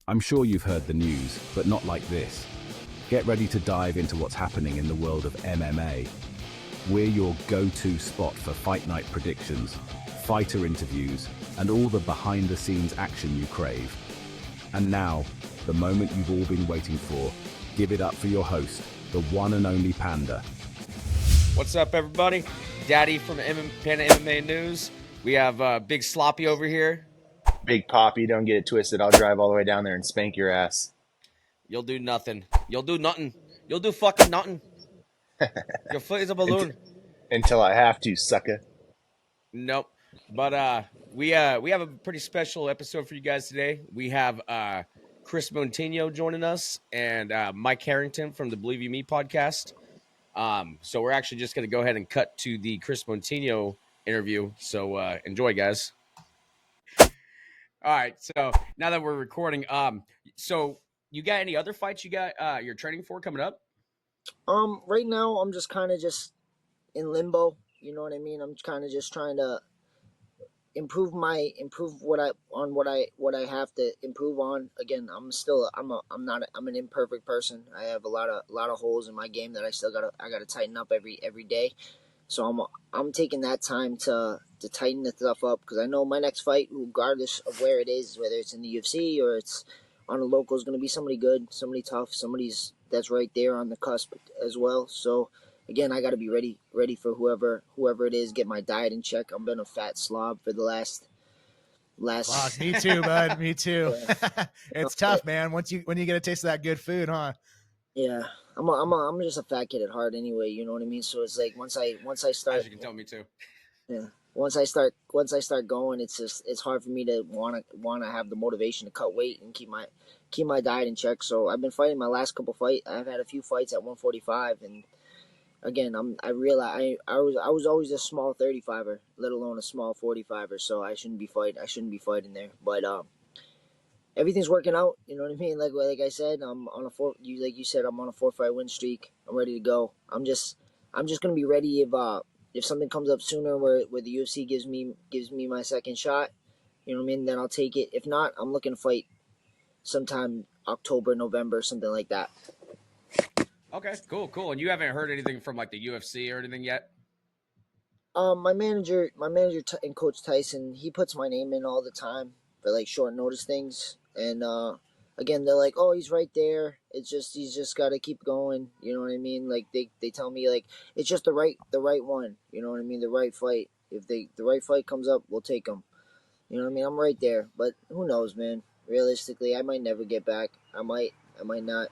I'm sure you've heard the news, but not like this. Get ready to dive into what's happening in the world of MMA. We're your go-to spot for fight night predictions, fighter interviews, and all the behind-the-scenes action you crave. And now, the moment you've all been waiting for. Give it up for your host, the one and only Panda. What's up, everybody? Daddy from PandaMMANews. We have Big Sloppy over here. Big Poppy, don't get it twisted. I'll drive all the way down there and spank your ass. You'll do nothing. You'll do nothing. You'll do fucking nothing. Your foot is a balloon. Until I have to, sucker. Nope. But we have a pretty special episode for you guys today. We have Kris Moutinho joining us and Mike Harrington from the Believe You Me podcast. So we're actually just going to go ahead and cut to the Kris Moutinho interview. So enjoy, guys. All right. So now that we're recording, so you got any other fights you're training for coming up? Right now I'm just kind of just in limbo. You know what I mean? I'm kind of just trying to improve what I have to improve on. Again, I'm an imperfect person. I have a lot of holes in my game that I gotta tighten up every day. So I'm taking that time to tighten the stuff up, because I know my next fight, regardless of where it is, whether it's in the UFC or it's on a local, is going to be somebody good, somebody tough, that's right there on the cusp as well. So again, I got to be ready for whoever it is. Get my diet in check. I've been a fat slob for the last. Fuck, me too, bud. Me too. It's tough, man. When you get a taste of that good food, huh? Yeah, I'm just a fat kid at heart anyway. You know what I mean? So it's like once I start, as you can tell, me too. Yeah. Once I start going, it's hard for me to wanna have the motivation to cut weight and keep my diet in check. So I've been fighting my last couple fights. I've had a few fights at 145, and again, I realize I was always a small 35er, let alone a small 45er. So I shouldn't be fighting there. But everything's working out. You know what I mean? Like I said, I'm on like you said, I'm on a 4-fight win streak. I'm ready to go. I'm just gonna be ready if something comes up sooner where the UFC gives me my second shot. You know what I mean? Then I'll take it. If not, I'm looking to fight sometime October, November, something like that. Okay, cool. And you haven't heard anything from like the UFC or anything yet? My manager and Coach Tyson, he puts my name in all the time for like short notice things. And again, they're like, "Oh, he's right there. He's just got to keep going." You know what I mean? Like they tell me, like, it's just the right one. You know what I mean? The right fight. If the right fight comes up, we'll take him. You know what I mean? I'm right there, but who knows, man? Realistically, I might never get back. I might not.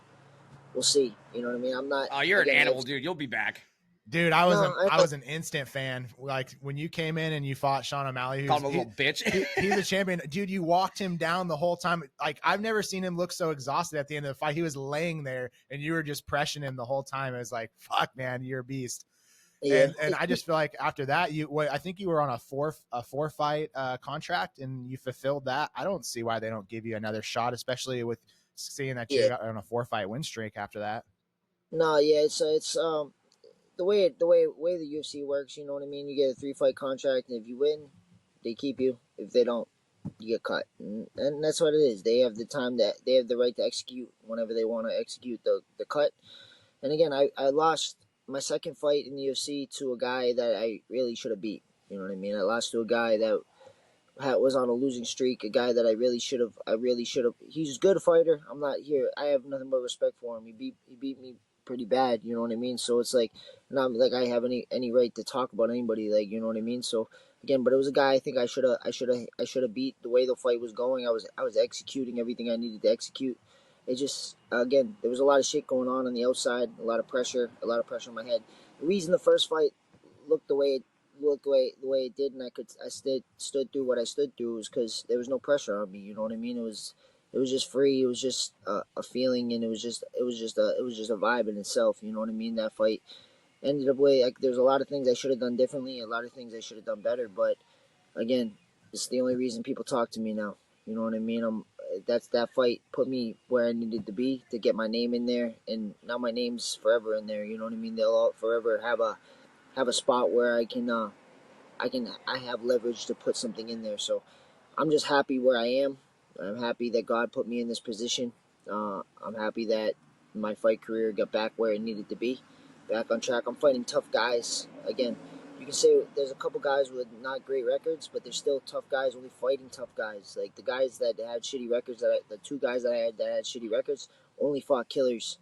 We'll see. You know what I mean? I'm not. Oh, you're an animal, dude. You'll be back. Dude, I was an instant fan. Like when you came in and you fought Sean O'Malley, call him a little bitch. He's a champion, dude. You walked him down the whole time. Like I've never seen him look so exhausted at the end of the fight. He was laying there, and you were just pressuring him the whole time. It was like, fuck, man, you're a beast. Yeah. And I just feel like after that, I think you were on a four fight contract, and you fulfilled that. I don't see why they don't give you another shot, especially with seeing that you're on a 4-fight win streak after that. No, yeah, it's the way the UFC works. You know what I mean? You get a 3-fight contract, and if you win, they keep you. If they don't, you get cut, and that's what it is. They have the right to execute whenever they want to execute the cut. And again, I lost my second fight in the UFC to a guy that I really should have beat. You know what I mean? I lost to a guy that was on a losing streak, a guy that I really should have. He's a good fighter. I'm not here. I have nothing but respect for him. He beat me pretty bad. You know what I mean? So it's like, not like I have any right to talk about anybody. Like, you know what I mean? So again, but it was a guy I think I should have beat. The way the fight was going, I was executing everything I needed to execute. It just, again, there was a lot of shit going on the outside, a lot of pressure on my head. The reason the first fight looked the way it did, and I stood through what I stood through, was because there was no pressure on me. You know what I mean? It was just free. It was just a feeling, and it was just a vibe in itself. You know what I mean? That fight ended up there's a lot of things I should have done differently, a lot of things I should have done better. But again, it's the only reason people talk to me now. You know what I mean? That fight put me where I needed to be to get my name in there, and now my name's forever in there. You know what I mean? They'll all forever have a spot where I have leverage to put something in there. So I'm just happy where I am. I'm happy that God put me in this position. I'm happy that my fight career got back where it needed to be, back on track. I'm fighting tough guys. Again, you can say there's a couple guys with not great records, but they're still tough guys, only fighting tough guys. Like the guys that had shitty records, the two guys that I had that had shitty records, only fought killers.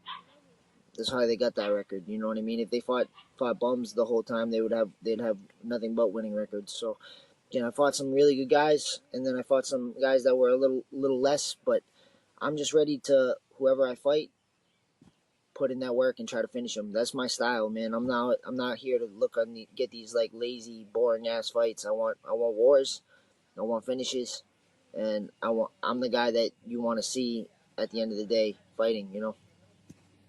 That's how they got that record. You know what I mean? If they fought bums the whole time, they'd have nothing but winning records. So again, I fought some really good guys, and then I fought some guys that were a little less. But I'm just ready to, whoever I fight, put in that work and try to finish them. That's my style, man. I'm not here to get these like lazy, boring ass fights. I want wars. I want finishes, and I'm the guy that you want to see at the end of the day fighting. You know.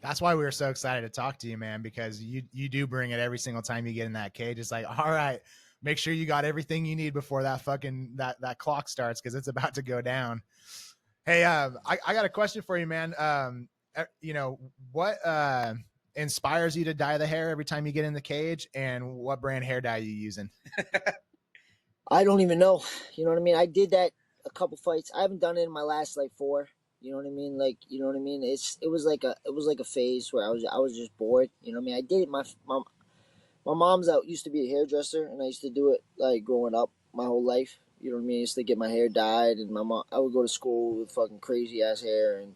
That's why we were so excited to talk to you, man, because you do bring it every single time you get in that cage. It's like, all right, make sure you got everything you need before that fucking that clock starts, because it's about to go down. Hey, I got a question for you, man. You know, what inspires you to dye the hair every time you get in the cage, and what brand hair dye you using? I don't even know. You know what I mean? I did that a couple fights. I haven't done it in my last like 4. You know what I mean? Like, you know what I mean? It was like a phase where I was just bored. You know what I mean? I did it. My mom's out used to be a hairdresser, and I used to do it like growing up my whole life. You know what I mean? I used to get my hair dyed, and I would go to school with fucking crazy ass hair and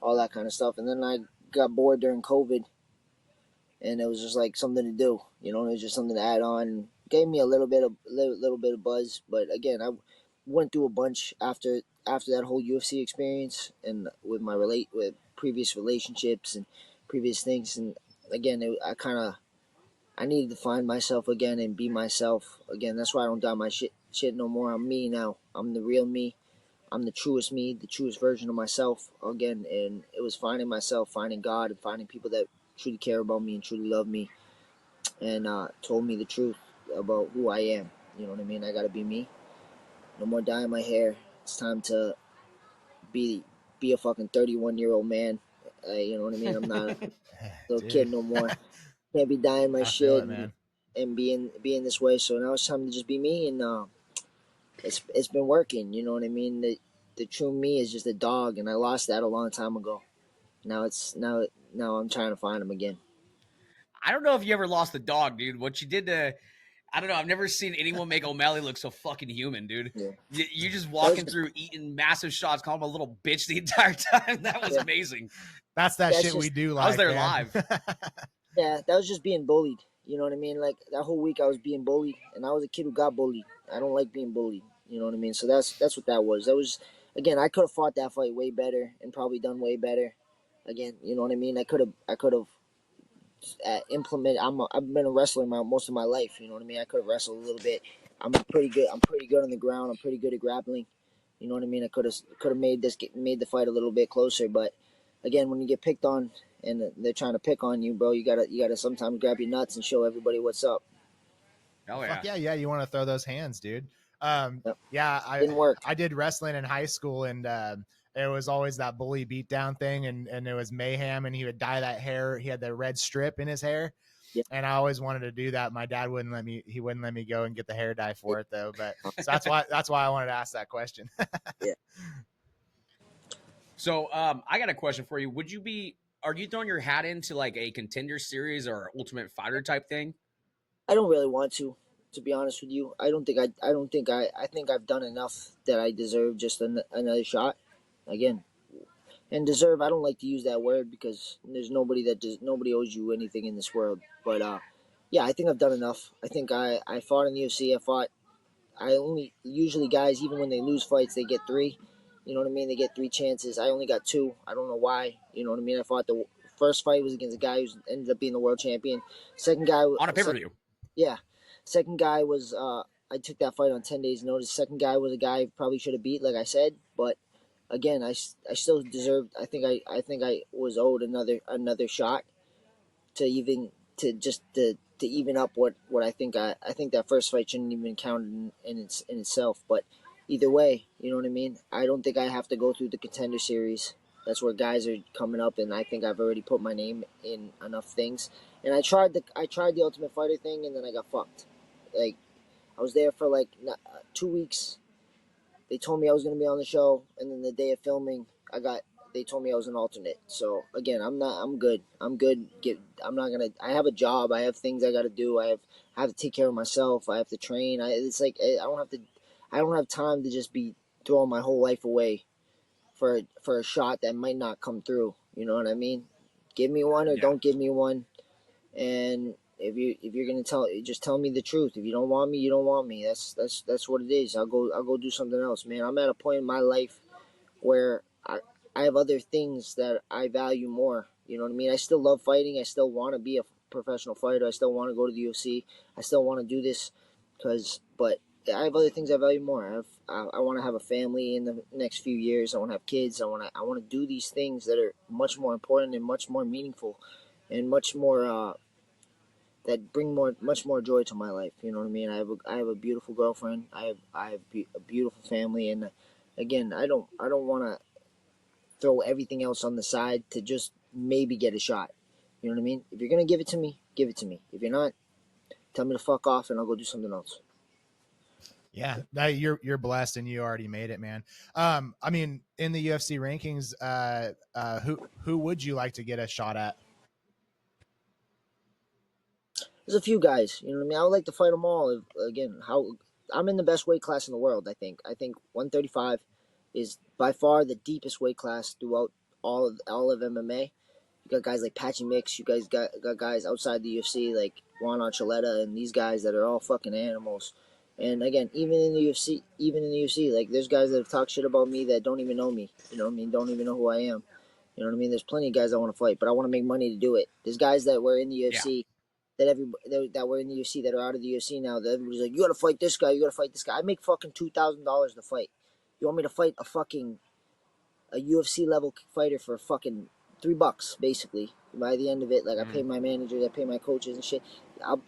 all that kind of stuff. And then I got bored during COVID, and it was just like something to do. You know, it was just something to add on. And gave me a little bit of buzz, but again, I went through a bunch after that whole UFC experience, and with with previous relationships and previous things. And again, I needed to find myself again and be myself again. That's why I don't dye my shit no more. I'm me now. I'm the real me. I'm the truest me, the truest version of myself again. And it was finding myself, finding God, and finding people that truly care about me and truly love me, and told me the truth about who I am. You know what I mean? I gotta be me. No more dyeing my hair. It's time to be a fucking 31-year-old man. You know what I mean? I'm not a little kid no more. Can't be dyeing my shit and being this way. So now it's time to just be me, and it's been working. You know what I mean? The true me is just a dog, and I lost that a long time ago. Now I'm trying to find him again. I don't know if you ever lost the dog, dude. What you did to, I don't know. I've never seen anyone make O'Malley look so fucking human, dude. Yeah. You just walking through, eating massive shots, calling him a little bitch the entire time. That was amazing. That's shit just, we do. I was there live. Yeah, that was just being bullied. You know what I mean? Like that whole week I was being bullied, and I was a kid who got bullied. I don't like being bullied. You know what I mean? So that's what that was. That was, again, I could have fought that fight way better and probably done way better. Again, you know what I mean? I could have implemented. I've been a wrestler most of my life. You know what I mean? I could have wrestled a little bit. I'm pretty good on the ground. I'm pretty good at grappling. You know what I mean? I could have made the fight a little bit closer. But again, when you get picked on and they're trying to pick on you, bro, you gotta sometimes grab your nuts and show everybody what's up. Oh yeah, fuck yeah. You want to throw those hands, dude. Yep. Yeah, Didn't work. I did wrestling in high school, and it was always that bully beatdown thing, and it was mayhem, and he would dye that hair. He had the red strip in his hair. Yeah. And I always wanted to do that. My dad wouldn't let me. He wouldn't let me go and get the hair dye for it, though. But so that's why I wanted to ask that question. Yeah. So I got a question for you. Are you throwing your hat into like a Contender Series or Ultimate Fighter type thing? I don't really want to be honest with you. I think I've done enough that I deserve just another shot. Again, and deserve, I don't like to use that word because there's nobody owes you anything in this world. But yeah, I think I've done enough. I think I fought in the UFC. I only, usually guys, even when they lose fights, they get 3. You know what I mean? They get 3 chances. I only got 2. I don't know why. You know what I mean? I fought the first fight was against a guy who ended up being the world champion. Second guy on a pay-per-view. Yeah. Second guy was I took that fight on 10 days notice. Second guy was a guy I probably should have beat, like I said, but again, I still deserved. I think I was owed another shot to even up what I think that first fight shouldn't even count in itself. But either way, you know what I mean. I don't think I have to go through the Contender Series. That's where guys are coming up, and I think I've already put my name in enough things. And I tried the Ultimate Fighter thing, and then I got fucked. Like I was there for like 2 weeks. they told me I was going to be on the show, and then the day of filming, they told me I was an alternate. So again, I'm good. I'm good. I have a job. I have things I got to do. I have to take care of myself. I have to train. It's like I don't have time to just be throwing my whole life away for a shot that might not come through. You know what I mean? Give me one or don't give me one. And if you're gonna just tell me the truth. If you don't want me, you don't want me. That's what it is. I'll go do something else, man. I'm at a point in my life where I have other things that I value more. You know what I mean? I still love fighting. I still want to be a professional fighter. I still want to go to the UFC. I still want to do this but I have other things I value more. I want to have a family in the next few years. I want to have kids. I want to do these things that are much more important and much more meaningful, and much more that bring much more joy to my life. You know what I mean? I have a beautiful girlfriend. I have a beautiful family, and again, I don't want to throw everything else on the side to just maybe get a shot. You know what I mean? If you're gonna give it to me, give it to me. If you're not, tell me to fuck off, and I'll go do something else. Yeah, you're blessed, and you already made it, man. I mean, in the UFC rankings, who would you like to get a shot at? There's a few guys. You know what I mean? I would like to fight them all. I'm in the best weight class in the world. I think 135 is by far the deepest weight class throughout all of MMA. You got guys like Patchy Mix. You guys got guys outside the UFC like Juan Archuleta and these guys that are all fucking animals. And again, even in the UFC, like there's guys that have talked shit about me that don't even know me. You know what I mean? Don't even know who I am. You know what I mean? There's plenty of guys I want to fight, but I want to make money to do it. There's guys that were in the UFC that were in the UFC that are out of the UFC now. That everybody's like, you got to fight this guy. You got to fight this guy. I make fucking $2,000 to fight. You want me to fight a UFC level fighter for fucking $3 basically? By the end of it, like I pay my managers, I pay my coaches and shit.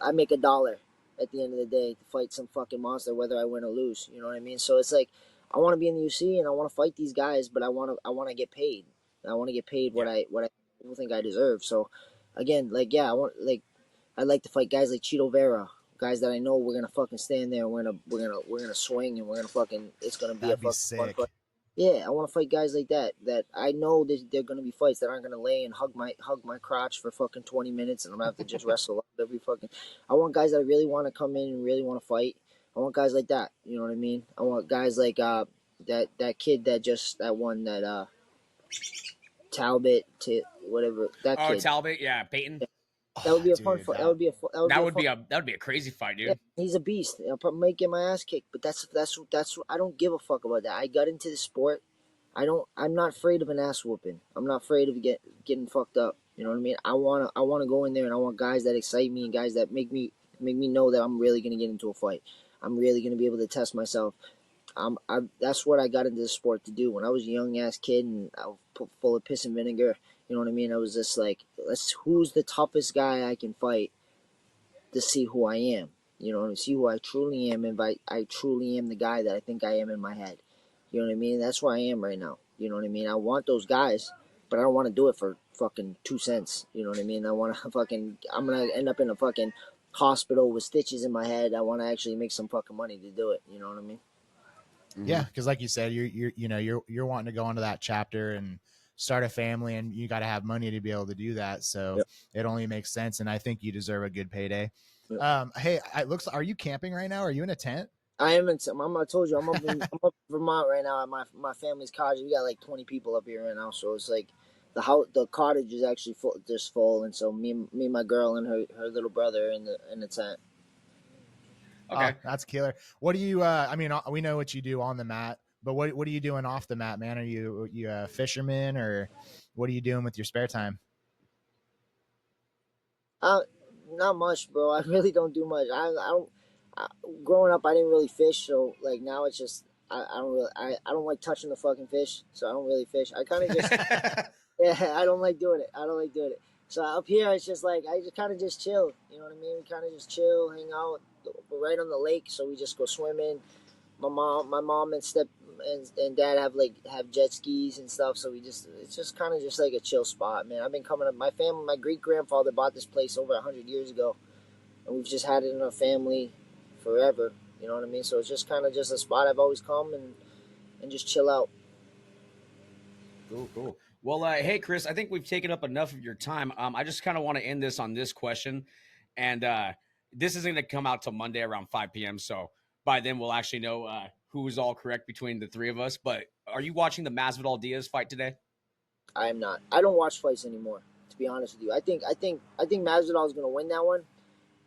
I make $1 at the end of the day to fight some fucking monster, whether I win or lose. You know what I mean? So it's like I want to be in the UFC and I want to fight these guys, but I want to get paid. I want to get paid what I think I deserve. So again, I'd like to fight guys like Cheeto Vera, guys that I know we're gonna fucking stand there and we're gonna swing and we're gonna fucking it's gonna be That'd a be fucking sick. fun fight. Yeah, I want to fight guys like that I know they're gonna be fights that aren't gonna lay and hug my crotch for fucking 20 minutes and I'm gonna have to just wrestle every fucking. I want guys that really want to come in and really want to fight. I want guys like that. You know what I mean? I want guys like that kid that won that Talbot to whatever that kid. Talbot, yeah, Peyton. That would be a fun fight. That would be a crazy fight, dude. Yeah, he's a beast. I might get my ass kicked, but that's I don't give a fuck about that. I got into the sport. I'm not afraid of an ass whooping. I'm not afraid of getting fucked up. You know what I mean? I wanna go in there and I want guys that excite me and guys that make me know that I'm really gonna get into a fight. I'm really gonna be able to test myself. That's what I got into the sport to do. When I was a young ass kid and I was full of piss and vinegar, you know what I mean? I was just like, who's the toughest guy I can fight to see who I am, you know, and see who I truly am, and I truly am the guy that I think I am in my head. You know what I mean? That's where I am right now. You know what I mean? I want those guys, but I don't want to do it for fucking 2 cents. You know what I mean? I want to I'm going to end up in a fucking hospital with stitches in my head. I want to actually make some fucking money to do it. You know what I mean? Yeah, because like you said, you're wanting to go into that chapter and start a family, and you got to have money to be able to do that. So it only makes sense, and I think you deserve a good payday. Hey, are you camping right now? Are you in a tent? I am in. I told you I'm up in Vermont right now at my family's cottage. We got like 20 people up here right now, so it's like the cottage is actually full, and so me and my girl and her little brother in the tent. Okay, that's killer. What do you? I mean, we know what you do on the mat, but what are you doing off the mat, man? Are you a fisherman, or what are you doing with your spare time? Not much, bro. I really don't do much. I don't. Growing up, I didn't really fish, so like now it's just I don't like touching the fucking fish, so I don't really fish. I kind of just yeah, I don't like doing it. So up here, it's just like I just kind of just chill. You know what I mean? We kind of just chill, hang out. We're right on the lake, so we just go swimming. My mom and dad have jet skis and stuff, so it's just kind of just like a chill spot, man. I've been coming up. My family, my great grandfather bought this place over 100 years ago, and we've just had it in our family forever. You know what I mean? So it's just kind of just a spot I've always come, and and just chill out. Cool. Well, hey, Kris, I think we've taken up enough of your time. I just kind of want to end this on this question. And this isn't going to come out till Monday around 5 p.m. So by then we'll actually know who was all correct between the three of us. But are you watching the Masvidal-Diaz fight today? I am not. I don't watch fights anymore, to be honest with you. I think Masvidal is going to win that one,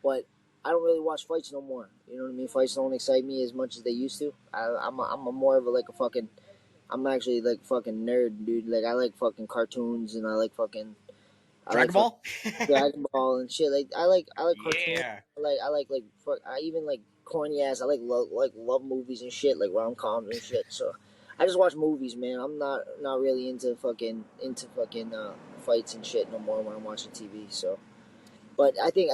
but I don't really watch fights no more. You know what I mean? Fights don't excite me as much as they used to. I'm a more of a fucking. I'm actually like fucking nerd, dude. Like I like fucking cartoons and I like fucking. Dragon Ball? Dragon Ball and shit. Like I like cartoons. Yeah. I even like corny ass. I like love movies and shit, like rom-coms and shit. So I just watch movies, man. I'm not really into fucking fights and shit no more when I'm watching TV. So, but I think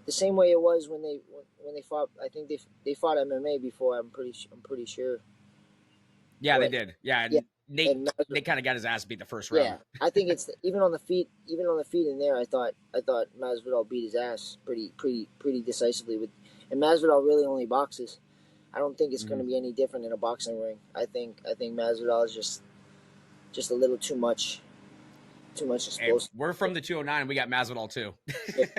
the same way it was when they fought. I think they fought MMA before. I'm pretty sure. Yeah, but, they did. Yeah, yeah. Nate kind of got his ass beat the first round. Yeah, I think it's even on the feet in there. I thought Masvidal beat his ass pretty decisively. And Masvidal really only boxes. I don't think it's going to be any different in a boxing ring. I think Masvidal is just a little too much explosive. Hey, we're from the 209. We got Masvidal too.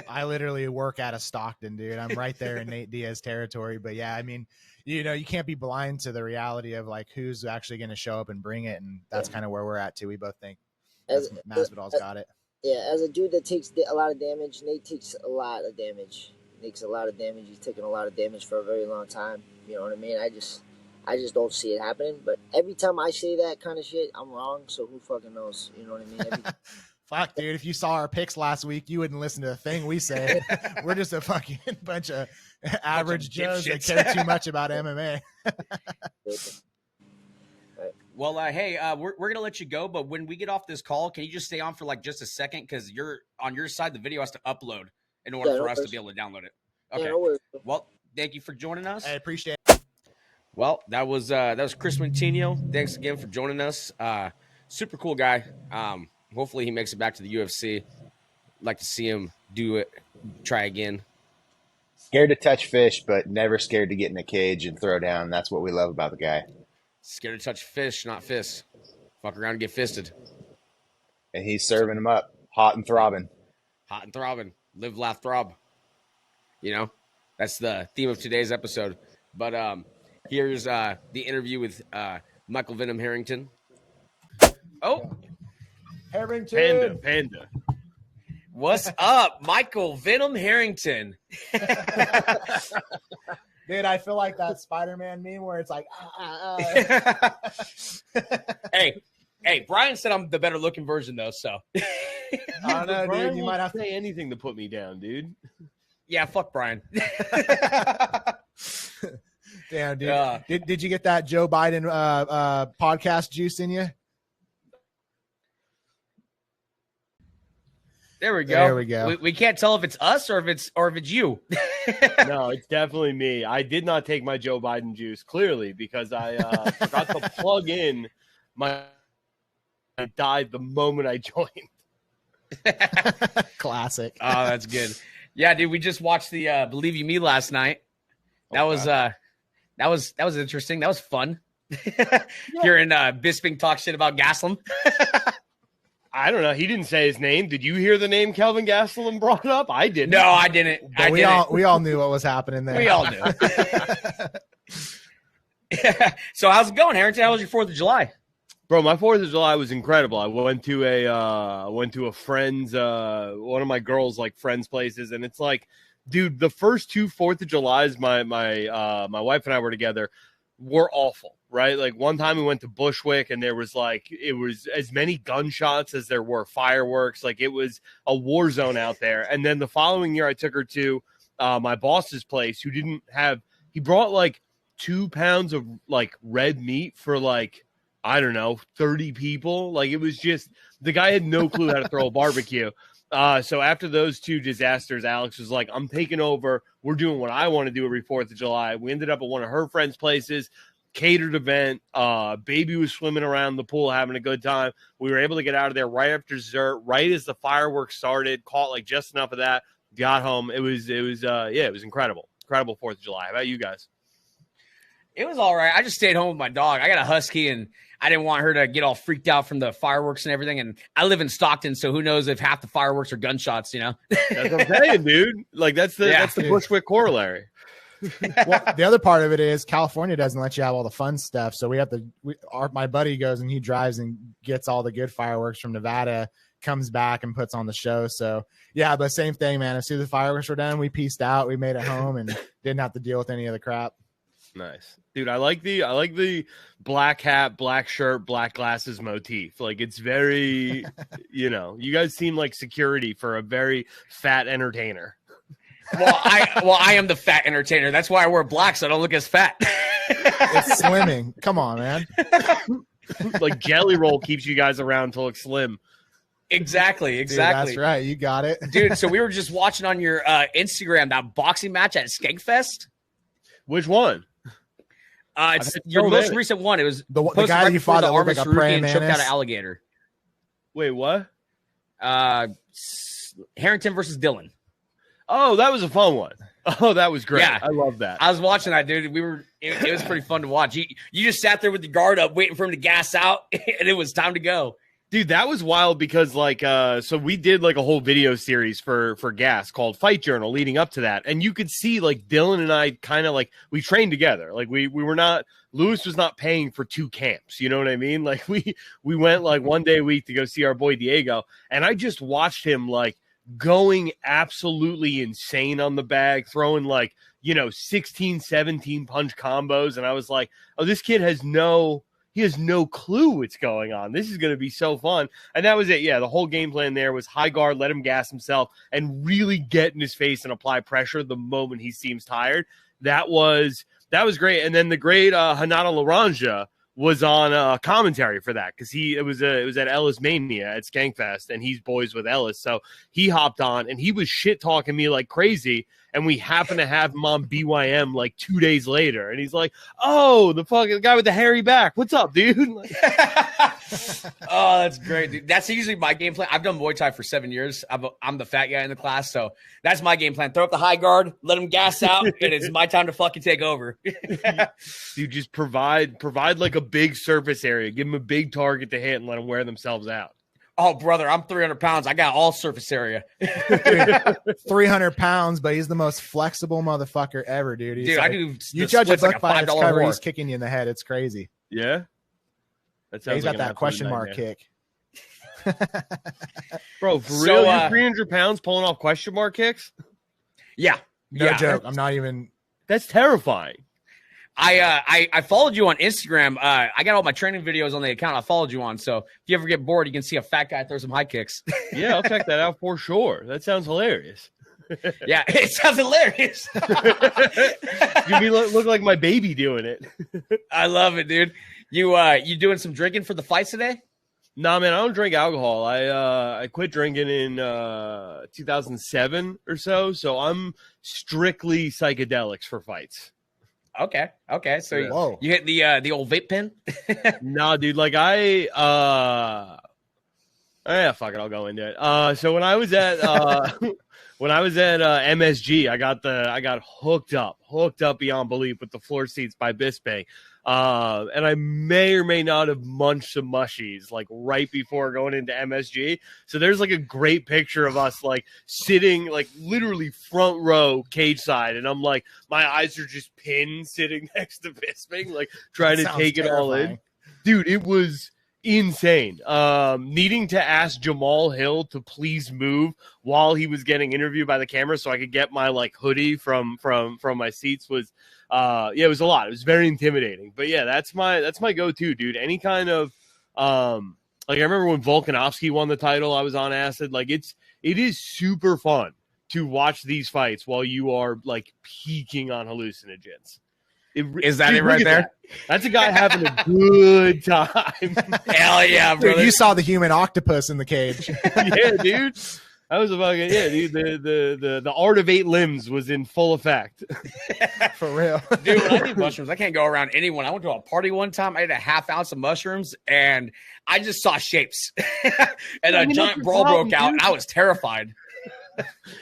I literally work out of Stockton, dude. I'm right there in Nate Diaz territory. But yeah, I mean, you can't be blind to the reality of like who's actually going to show up and bring it, and that's kind of where we're at too. We both think Masvidal's got it. Yeah, as a dude that takes a lot of damage, Nate takes a lot of damage. He's taken a lot of damage for a very long time. You know what I mean? I just don't see it happening. But every time I say that kind of shit, I'm wrong. So who fucking knows? You know what I mean? Fuck, dude. If you saw our picks last week, you wouldn't listen to a thing we say. We're just a fucking bunch of average Joes that care too much about MMA. Well, hey, we're going to let you go. But when we get off this call, can you just stay on for like just a second? Because you're on your side, the video has to upload in order for us to be able to download it. Okay. Well, thank you for joining us. I appreciate it. Well, that was Kris Moutinho. Thanks again for joining us. Super cool guy. Hopefully he makes it back to the UFC. Like to see him do it, try again. Scared to touch fish, but never scared to get in a cage and throw down. That's what we love about the guy. Scared to touch fish, not fist. Fuck around and get fisted. And he's serving them up, hot and throbbing. Hot and throbbing. Live, laugh, throb. You know, that's the theme of today's episode. But here's the interview with Michael Venom Harrington. Oh, Harrington. Panda. What's up, Michael Venom Harrington? Dude, I feel like that Spider-Man meme where it's like, Hey, Brian said I'm the better looking version though, so. I don't know, dude. You might have to say anything to put me down, dude. Yeah, fuck Brian. Damn, dude. Did you get that Joe Biden podcast juice in you? There we go. There we go. We can't tell if it's us or if it's you. No, it's definitely me. I did not take my Joe Biden juice, clearly, because I forgot to plug in my. I died the moment I joined. Classic. Oh, that's good. Yeah, dude, we just watched the Believe You Me last night. That was interesting. That was fun. Hearing Bisping talk shit about Gaslam. I don't know. He didn't say his name. Did you hear the name Kelvin Gastelum brought up? I didn't. No, I didn't. But we all knew what was happening there. We all knew. So how's it going, Harrington? How was your 4th of July? Bro, my 4th of July was incredible. I went to a friend's, one of my girls' like friends' places, and it's like, dude, the first 2 4th of Julys my wife and I were together were awful, right? Like one time we went to Bushwick and there was it was as many gunshots as there were fireworks. Like it was a war zone out there. And then the following year I took her to my boss's place he brought like 2 pounds of like red meat for like, I don't know, 30 people. Like it was just, the guy had no clue how to throw a barbecue. So after those 2 disasters, Alex was like, I'm taking over. We're doing what I want to do every 4th of July. We ended up at one of her friends' places, catered event. Baby was swimming around the pool, having a good time. We were able to get out of there right after dessert, right as the fireworks started, caught like just enough of that, got home. It was incredible. Incredible 4th of July. How about you guys? It was all right. I just stayed home with my dog. I got a husky, and I didn't want her to get all freaked out from the fireworks and everything. And I live in Stockton, so who knows if half the fireworks are gunshots, you know? That's what I'm saying, dude. Like that's the Bushwick corollary. Well, the other part of it is California doesn't let you have all the fun stuff. So we have to, my buddy goes and he drives and gets all the good fireworks from Nevada, comes back and puts on the show. So yeah, but same thing, man. As soon as the fireworks were done, we pieced out, we made it home and didn't have to deal with any of the crap. Nice, dude. I like the black hat, black shirt, black glasses motif. Like it's very, you guys seem like security for a very fat entertainer. Well, I am the fat entertainer. That's why I wear black, so I don't look as fat. It's slimming. Come on, man. Like Jelly Roll keeps you guys around to look slim. Exactly. Dude, that's right. You got it. Dude, so we were just watching on your Instagram that boxing match at Skankfest. Which one? It's your most recent one. It was the guy you fought that looked like a praying mantis. Choked out an alligator. Wait, what? Harrington versus Dylan. Oh, that was a fun one. Oh, that was great. Yeah. I love that. I was watching that, dude. It was pretty fun to watch. You just sat there with the guard up waiting for him to gas out, and it was time to go. Dude, that was wild because so we did like a whole video series for Gas called Fight Journal leading up to that. And you could see like Dylan and I kind of like we trained together. Like we were not, Lewis was not paying for 2 camps. You know what I mean? Like we went like one day a week to go see our boy Diego. And I just watched him like going absolutely insane on the bag, throwing like, 16, 17 punch combos. And I was like, oh, this kid has no clue what's going on. This is going to be so fun. And that was it. Yeah, the whole game plan there was high guard, let him gas himself, and really get in his face and apply pressure the moment he seems tired. That was great. And then the great Hanada Laranja was on commentary for that because it was at Ellis Mania at Skankfest, and he's boys with Ellis. So he hopped on, and he was shit-talking me like crazy. And we happened to have him on BYM like 2 days later. And he's like, oh, the fucking guy with the hairy back. What's up, dude? Oh, that's great, dude. That's usually my game plan. I've done Muay Thai for 7 years. I'm the fat guy in the class. So that's my game plan. Throw up the high guard, let him gas out, and it's my time to fucking take over. Dude, just provide like a big surface area. Give them a big target to hit and let them wear themselves out. Oh, brother, I'm 300 pounds. I got all surface area. 300 pounds, but he's the most flexible motherfucker ever, dude. Dude, I do. You judge a book by its cover, more. he's kicking you in the head. It's crazy. Yeah? He's got that question mark kick. Bro, for real? You're 300 pounds pulling off question mark kicks? Yeah. No joke. I'm not even. That's terrifying. I followed you on Instagram. I got all my training videos on the account I followed you on. So if you ever get bored, you can see a fat guy throw some high kicks. Yeah, I'll check that out for sure. That sounds hilarious. Yeah, it sounds hilarious. You look like my baby doing it. I love it, dude. You doing some drinking for the fights today? Nah, man, I don't drink alcohol. I quit drinking in 2007 or so. So I'm strictly psychedelics for fights. Okay. So you hit the old vape pen? Nah, dude. Like fuck it. I'll go into it. So when I was at MSG, I got hooked up beyond belief with the floor seats by Bisping. And I may or may not have munched some mushies like right before going into MSG. So there's like a great picture of us like sitting like literally front row cage side. And I'm like, my eyes are just pinned sitting next to Bisping, like trying to take it all in. Dude, it was insane. Needing to ask Jamal Hill to please move while he was getting interviewed by the camera so I could get my like hoodie from my seats was it was a lot. It was very intimidating. But yeah, that's my go-to, dude. Any kind of like I remember when Volkanovski won the title, I was on acid. Like it is super fun to watch these fights while you are like peaking on hallucinogens. Is that it right there? That's a guy having a good time. Hell yeah, brother. Dude, you saw the human octopus in the cage. Yeah, dude. That was a fucking dude. The art of 8 limbs was in full effect. For real. Dude, when I need mushrooms, I can't go around anyone. I went to a party one time. I had a half ounce of mushrooms, and I just saw shapes. And a giant brawl broke out, and I was terrified.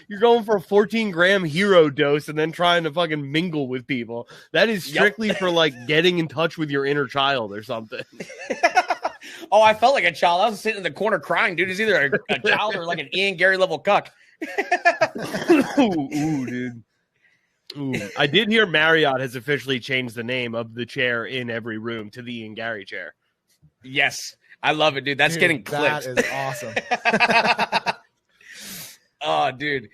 You're going for a 14-gram hero dose and then trying to fucking mingle with people. That is strictly for like getting in touch with your inner child or something. Oh, I felt like a child. I was sitting in the corner crying, dude. It's either a child or like an Ian Gary level cuck. Ooh, dude. Ooh. I did hear Marriott has officially changed the name of the chair in every room to the Ian Gary chair. Yes. I love it, dude. That's getting clipped. That is awesome. Oh, dude.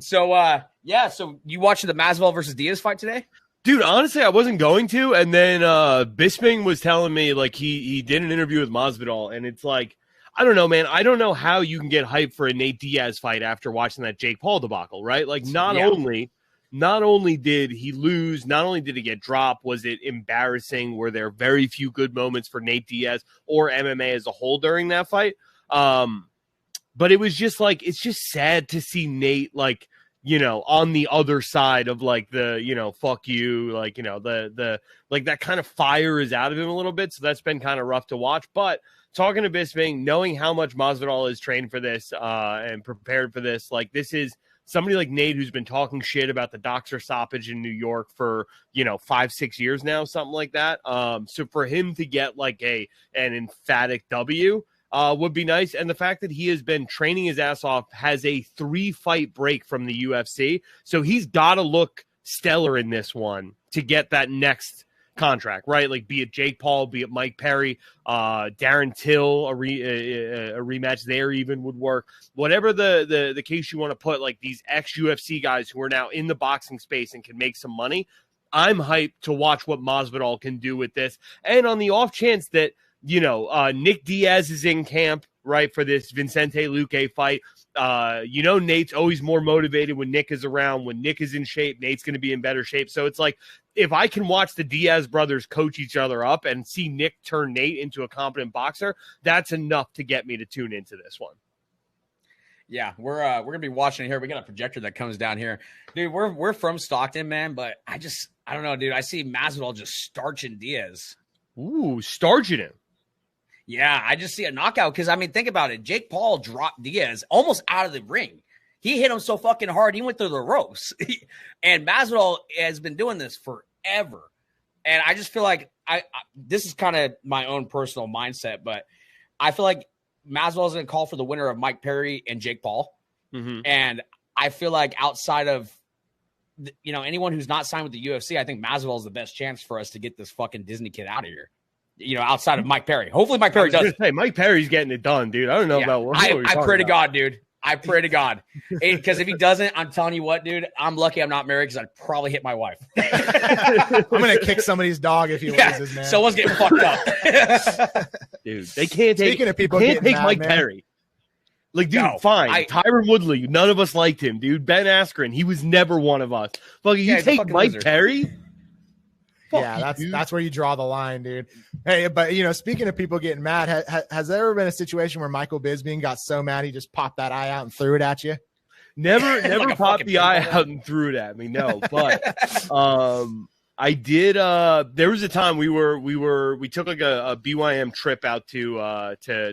So, so you watching the Masvidal versus Diaz fight today? Dude, honestly, I wasn't going to. And then Bisping was telling me, like, he did an interview with Masvidal, and it's like, I don't know, man. I don't know how you can get hyped for a Nate Diaz fight after watching that Jake Paul debacle, right? Like, not only did he lose, not only did he get dropped, was it embarrassing? Were there very few good moments for Nate Diaz or MMA as a whole during that fight? But it was just like, it's just sad to see Nate, like, you know, on the other side of like the, you know, fuck you, like, you know, the like that kind of fire is out of him a little bit. So that's been kind of rough to watch. But talking to Bisping, knowing how much Masvidal is trained for this and prepared for this, like, this is somebody like Nate who's been talking shit about the doctor stoppage in New York for, you know, 5-6 years now, something like that. So for him to get like an emphatic W would be nice. And the fact that he has been training his ass off, has a 3-fight break from the UFC. So he's got to look stellar in this one to get that next contract, right? Like, be it Jake Paul, be it Mike Perry, Darren Till, a rematch there even would work. Whatever the case you want to put, like these ex-UFC guys who are now in the boxing space and can make some money, I'm hyped to watch what Masvidal can do with this. And on the off chance that, you know, Nick Diaz is in camp, right, for this Vicente Luque fight. You know, Nate's always more motivated when Nick is around. When Nick is in shape, Nate's going to be in better shape. So it's like, if I can watch the Diaz brothers coach each other up and see Nick turn Nate into a competent boxer, that's enough to get me to tune into this one. Yeah, we're gonna be watching it here. We got a projector that comes down here, dude. We're from Stockton, man, but I don't know, dude. I see Masvidal just starching Diaz. Ooh, starching him. Yeah, I just see a knockout because, I mean, think about it. Jake Paul dropped Diaz almost out of the ring. He hit him so fucking hard, he went through the ropes. And Masvidal has been doing this forever. And I just feel like this is kind of my own personal mindset, but I feel like Masvidal is going to call for the winner of Mike Perry and Jake Paul. Mm-hmm. And I feel like outside of, you know, anyone who's not signed with the UFC, I think Masvidal is the best chance for us to get this fucking Disney kid out of here. You know, outside of Mike Perry. Hopefully Mike Perry does. Hey, Mike Perry's getting it done, dude. I don't know about what I pray to God, dude. I pray to God. Because if he doesn't, I'm telling you what, dude, I'm lucky I'm not married because I'd probably hit my wife. I'm going to kick somebody's dog if he loses, man. Someone's getting fucked up. Dude, they can't take, Speaking of people can't take mad, Mike man. Perry. Like, dude, fine. Tyron Woodley, none of us liked him, dude. Ben Askren, he was never one of us. Fucking, you take Mike Perry? Yeah, that's where you draw the line, dude. Hey, but, you know, speaking of people getting mad, has there ever been a situation where Michael Bisping got so mad he just popped that eye out and threw it at you? Never like popped the eye out and threw it at me, no. But I did. There was a time we took like a BYM trip out to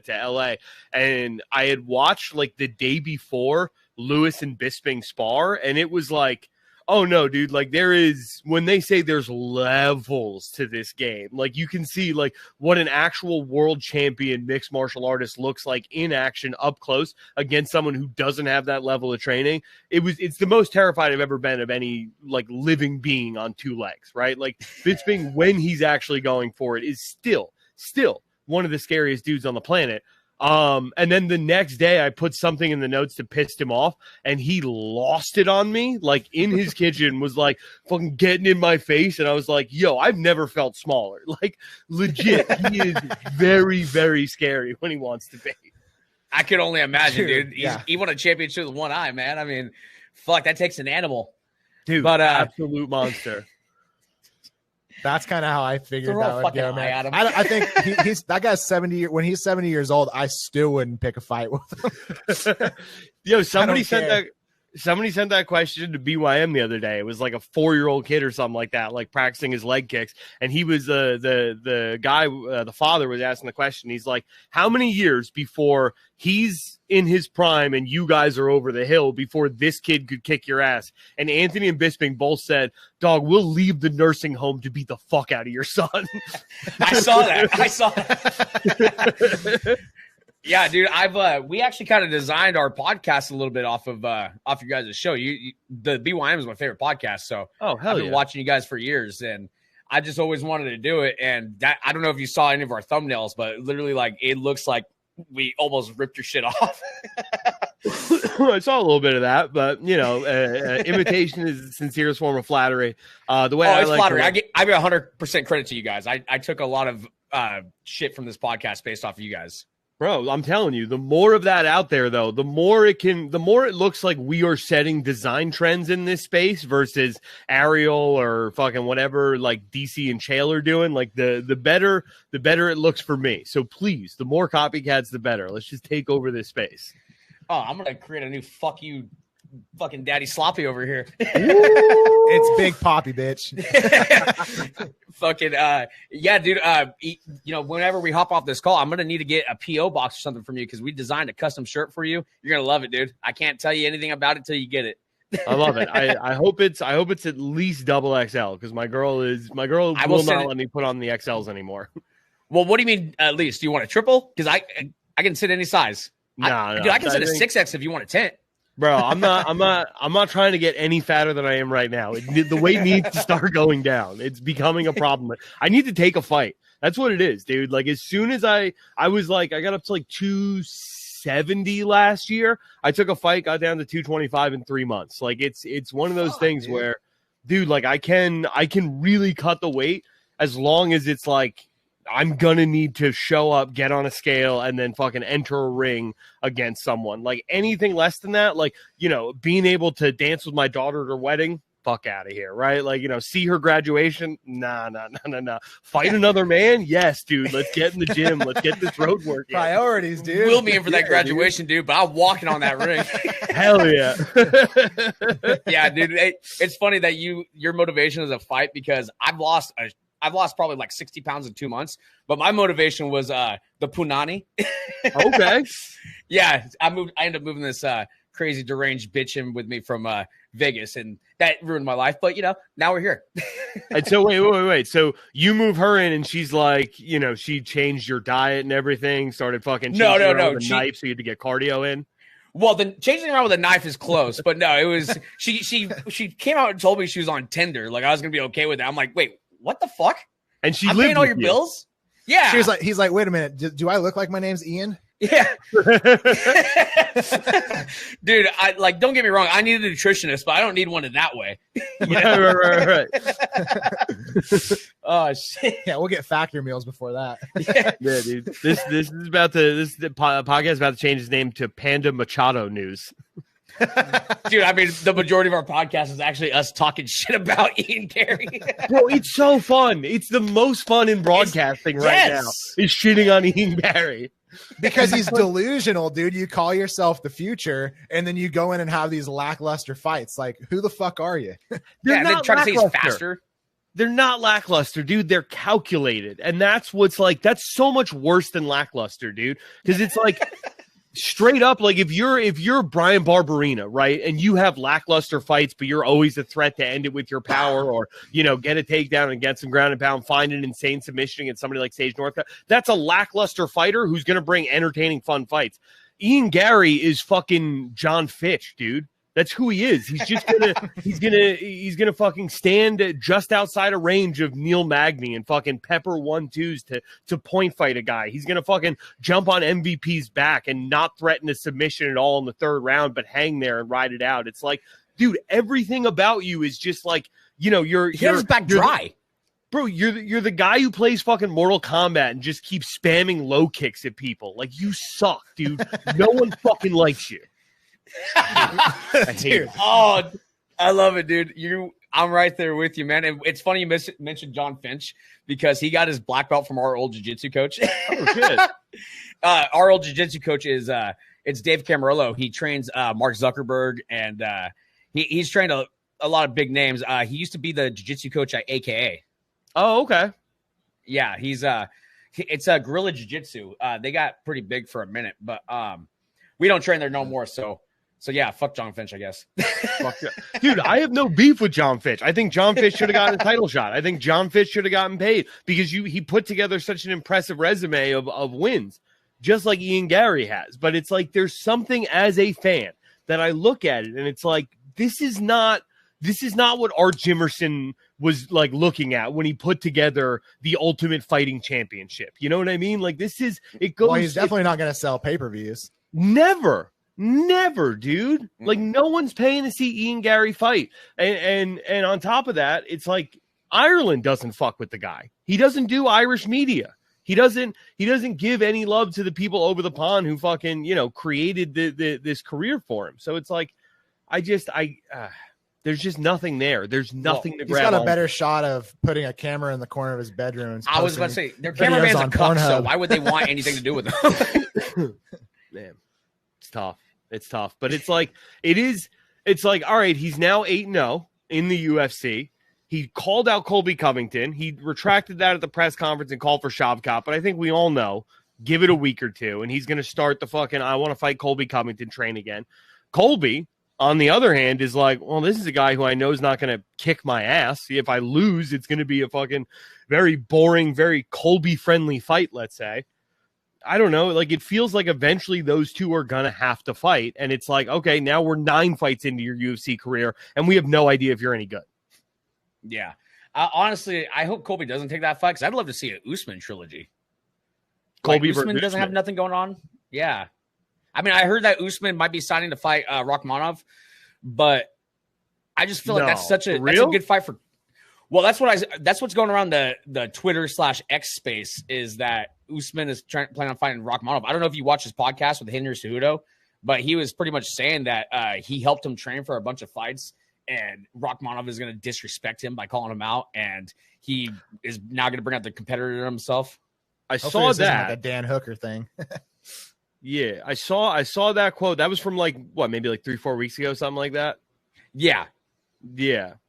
LA, and I had watched like the day before Lewis and Bisping spar, and it was like, oh no, dude, like there is, when they say there's levels to this game, like you can see like what an actual world champion mixed martial artist looks like in action up close against someone who doesn't have that level of training. It's the most terrified I've ever been of any like living being on two legs, right? Like Bisping, when he's actually going for it, is still one of the scariest dudes on the planet. And then the next day I put something in the notes to piss him off, and he lost it on me, like in his kitchen, was like fucking getting in my face. And I was like, yo, I've never felt smaller. Like legit, he is very, very scary when he wants to be. I could only imagine, dude. He won a championship with one eye, man. I mean, fuck, that takes an animal. Dude, but absolute monster. That's kind of how I figured that would go, man. I think he's that guy's 70. When he's 70 years old, I still wouldn't pick a fight with him. Yo, somebody sent Somebody sent that question to BYM the other day. It was like a 4-year-old kid or something like that, like practicing his leg kicks. And he was the guy, the father was asking the question. He's like, how many years before he's in his prime and you guys are over the hill before this kid could kick your ass? And Anthony and Bisping both said, dog, we'll leave the nursing home to beat the fuck out of your son. I saw that. Yeah, dude, we actually kind of designed our podcast a little bit off your guys' show. The BYM is my favorite podcast, so I've been watching you guys for years, and I just always wanted to do it. And that, I don't know if you saw any of our thumbnails, but literally, like, it looks like we almost ripped your shit off. I saw a little bit of that, but imitation is the sincerest form of flattery. The way it's flattery. I give 100% credit to you guys. I took a lot of shit from this podcast based off of you guys. Bro, I'm telling you, the more of that out there, though, the more it looks like we are setting design trends in this space versus Ariel or fucking whatever, like DC and Chael are doing. Like the better it looks for me. So please, the more copycats, the better. Let's just take over this space. Oh, I'm gonna create a new fuck you, fucking Daddy Sloppy over here. It's Big Poppy, bitch. Fucking yeah, dude. Whenever we hop off this call, I'm gonna need to get a PO box or something from you because we designed a custom shirt for you. You're gonna love it, dude. I can't tell you anything about it till you get it. I love it. I hope it's at least double XL because my girl will not let me put on the XLs anymot. Well, what do you mean at least? Do you want a triple? Because I can sit any size. No, dude, I can sit a 6X if you want a 10. Bro, I'm not trying to get any fatter than I am right now. The weight needs to start going down. It's becoming a problem. I need to take a fight. That's what it is, dude. Like as soon as I was like, I got up to like 270 last year. I took a fight, got down to 225 in 3 months. Like it's one of those things where, dude, like I can really cut the weight as long as it's like, I'm going to need to show up, get on a scale, and then fucking enter a ring against someone. Like anything less than that, like, being able to dance with my daughter at her wedding, fuck out of here, right? Like, see her graduation, nah. Fight another man? Yes, dude. Let's get in the gym. Let's get this road work. Priorities, dude. We'll be in for that graduation, dude, but I'm walking on that ring. Hell yeah. Yeah, dude. It's funny that your motivation is a fight because I've lost probably like 60 pounds in 2 months, but my motivation was the punani. Okay. Yeah, I ended up moving this crazy deranged bitch in with me from Vegas, and that ruined my life. But now we're here. And so wait. So you move her in, and she's like, she changed your diet and everything, started fucking changing around with a knife, so you had to get cardio in. Well, then changing around with a knife is close, but no, it was she came out and told me she was on Tinder, like I was gonna be okay with that. I'm like, wait. What the fuck? And she I'm lived paying all with your you. Bills? Yeah. He's like, wait a minute. Do I look like my name's Ian? Yeah. Dude, don't get me wrong. I need a nutritionist, but I don't need one in that way. Right. Oh shit. Yeah, we'll get factor meals before that. Yeah, dude. This the podcast is about to change its name to PandaMMANews. Dude, I mean, the majority of our podcast is actually us talking shit about Ian Gary. Bro, it's so fun. It's the most fun in broadcasting right now. Is shitting on Ian Gary. Because he's delusional, dude. You call yourself the future, and then you go in and have these lackluster fights. Like, who the fuck are you? They're not trying to say he's faster. They're not lackluster, dude. They're calculated. And that's that's so much worse than lackluster, dude. Because it's like... Straight up, like if you're Brian Barberina, right, and you have lackluster fights, but you're always a threat to end it with your power, or get a takedown and get some ground and pound, find an insane submission against somebody like Sage Northcutt. That's a lackluster fighter who's gonna bring entertaining, fun fights. Ian Gary is fucking John Fitch, dude. That's who he is. He's just gonna he's gonna fucking stand just outside of range of Neil Magny and fucking pepper 1-2s to point fight a guy. He's gonna fucking jump on MVP's back and not threaten a submission at all in the third round, but hang there and ride it out. It's like, dude, everything about you is just like, you're his back dry. Bro, you're the guy who plays fucking Mortal Kombat and just keeps spamming low kicks at people. Like, you suck, dude. No one fucking likes you. I hate it. Oh, I love it, dude. I'm right there with you, man. And it's funny you mentioned John Finch because he got his black belt from our old jiu-jitsu coach. Oh shit! Our old jiu-jitsu coach is It's Dave Camarillo. He trains Mark Zuckerberg, and he's trained a lot of big names. He used to be the jiu-jitsu coach at AKA. Oh, okay. Yeah, it's a Guerrilla Jiu-Jitsu. They got pretty big for a minute, but we don't train there no more. So yeah, fuck John Finch, I guess. Fuck yeah. Dude, I have no beef with John Fitch. I think John Fitch should have gotten a title shot. I think John Fitch should have gotten paid because he put together such an impressive resume of wins, just like Ian Gary has. But it's like there's something as a fan that I look at it and it's like this is not what Art Jimerson was like looking at when he put together the Ultimate Fighting Championship. You know what I mean? Like it goes. Well, he's definitely not going to sell pay-per-views. Never, dude. Like no one's paying to see Ian Gary fight. And on top of that, it's like Ireland doesn't fuck with the guy. He doesn't do Irish media. He doesn't give any love to the people over the pond who fucking, created this career for him. So it's like, there's just nothing there. There's nothing to grab. He's got a on. better shot of putting a camera in the corner of his bedroom. And I was about to say, their cameraman's a cuck, so why would they want anything to do with him? Man, it's tough. But it's like, all right, he's now 8-0 in the UFC. He called out Colby Covington. He retracted that at the press conference and called for Shavkat. But I think we all know, give it a week or two, and he's going to start the fucking I want to fight Colby Covington train again. Colby, on the other hand, is like, well, this is a guy who I know is not going to kick my ass. If I lose, it's going to be a fucking very boring, very Colby-friendly fight, let's say. I don't know. Like, it feels like eventually those two are going to have to fight. And it's like, okay, now we're 9 fights into your UFC career, and we have no idea if you're any good. Yeah. Honestly, I hope Colby doesn't take that fight because I'd love to see an Usman trilogy. Colby Usman doesn't have nothing going on. Yeah. I mean, I heard that Usman might be signing to fight Rakhmonov, but I just feel like that's a good fight for. Well, that's what's going around the Twitter/X space is that Usman is planning on fighting Rakhmonov. I don't know if you watch his podcast with Henry Cejudo, but he was pretty much saying that he helped him train for a bunch of fights, and Rakhmonov is going to disrespect him by calling him out, and he is now going to bring out the competitor himself. Hopefully saw that like a Dan Hooker thing. Yeah, I saw that quote. That was from maybe 3-4 weeks ago, something like that. Yeah.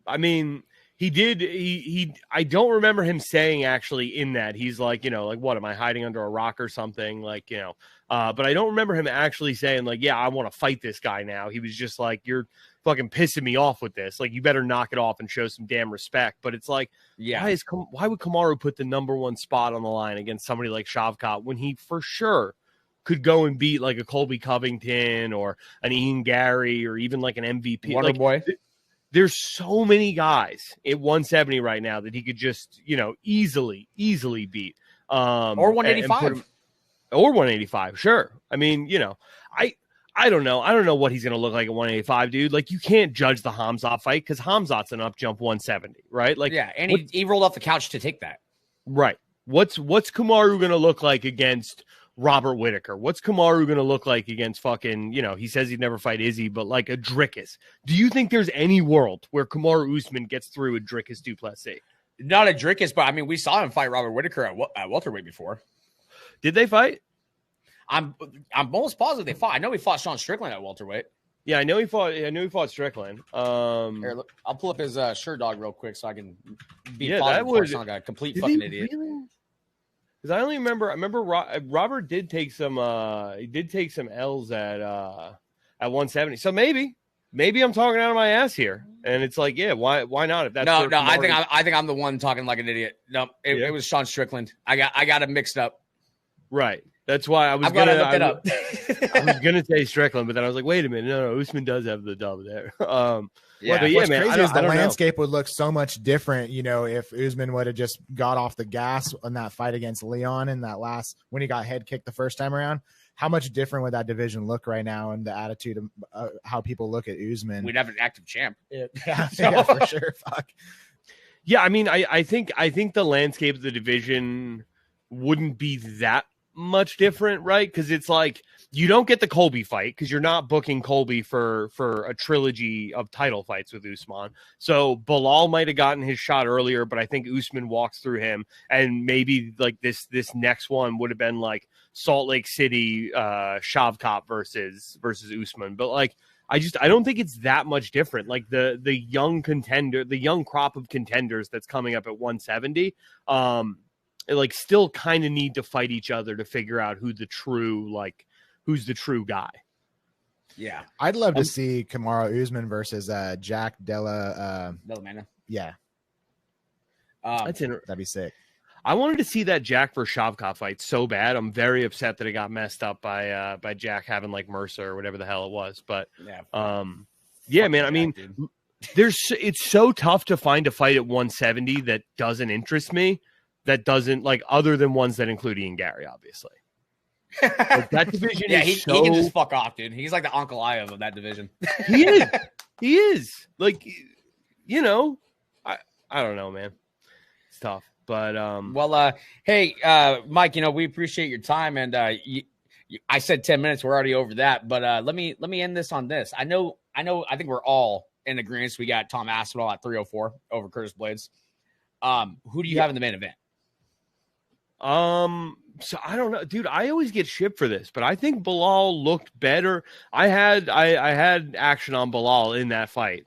I mean, he I don't remember him saying actually in that he's like, what am I hiding under a rock or something? But I don't remember him actually saying yeah, I want to fight this guy now. He was just like, you're fucking pissing me off with this. Like, you better knock it off and show some damn respect. But it's like, yeah, why would Kamaru put the number 1 spot on the line against somebody like Shavkat when he for sure could go and beat like a Colby Covington or an Ian Gary or even like an MVP? Waterboy. There's so many guys at 170 right now that he could just, easily beat. Or 185. Or 185, sure. I mean, I don't know. I don't know what he's going to look like at 185, dude. Like, you can't judge the Hamzat fight because Hamzat's an up jump 170, right? Like, yeah, and he rolled off the couch to take that. Right. What's Kamaru going to look like against Robert Whittaker? What's Kamaru going to look like against fucking, he says he'd never fight Izzy, but like a Dricus? Do you think there's any world where Kamaru Usman gets through a Dricus Duplessis? Not a Dricus, but I mean, we saw him fight Robert Whittaker at welterweight before. Did they fight? I'm almost positive they fought. I know he fought Sean Strickland at welterweight. Yeah, I know he fought Strickland. Here, look, I'll pull up his shirt dog real quick so I can be positive. That would like a complete fucking idiot. Really? Because I remember Robert did take some L's at 170. So maybe I'm talking out of my ass here, and it's like, yeah, why not? If that's no, I think I'm the one talking like an idiot. No, it was Sean Strickland. I got it mixed up. Right. That's why I was I've got to look it up. I was gonna say Strickland, but then I was like, wait a minute, no, Usman does have the dub there. What's crazy is the landscape would look so much different, if Usman would have just got off the gas in that fight against Leon in that when he got head kicked the first time around. How much different would that division look right now, and the attitude of how people look at Usman? We'd have an active champ. Yeah, for sure. Fuck. Yeah, I mean, I think the landscape of the division wouldn't be that much different, right? Because it's like you don't get the Colby fight because you're not booking Colby for a trilogy of title fights with Usman. So Bilal might have gotten his shot earlier, but I think Usman walks through him, and maybe like this next one would have been like Salt Lake City, Shavkat versus Usman. But like I don't think it's that much different. Like the young contender, the young crop of contenders that's coming up at 170, like still kind of need to fight each other to figure out who's the true guy. Yeah, I'd love to see Kamaru Usman versus Jack Della. Yeah, that'd be sick. I wanted to see that Jack versus Shavkat fight so bad. I'm very upset that it got messed up by Jack having like Mercer or whatever the hell it was. But yeah, man. I mean, it's so tough to find a fight at 170 that doesn't interest me. That doesn't like other than ones that include Ian Gary, obviously. Like, that division he can just fuck off, dude. He's like the Uncle Ive of that division. He is. Like, you know, I don't know, man. It's tough. But hey, Mike, you know, we appreciate your time, and I said 10 minutes, we're already over that, but let me end this on this. I think we're all in agreement. We got Tom Aspinall at 304 over Curtis Blades. Who do you have in the main event? So I don't know, dude. I always get shit for this, but I think Bilal looked better. I had action on Bilal in that fight.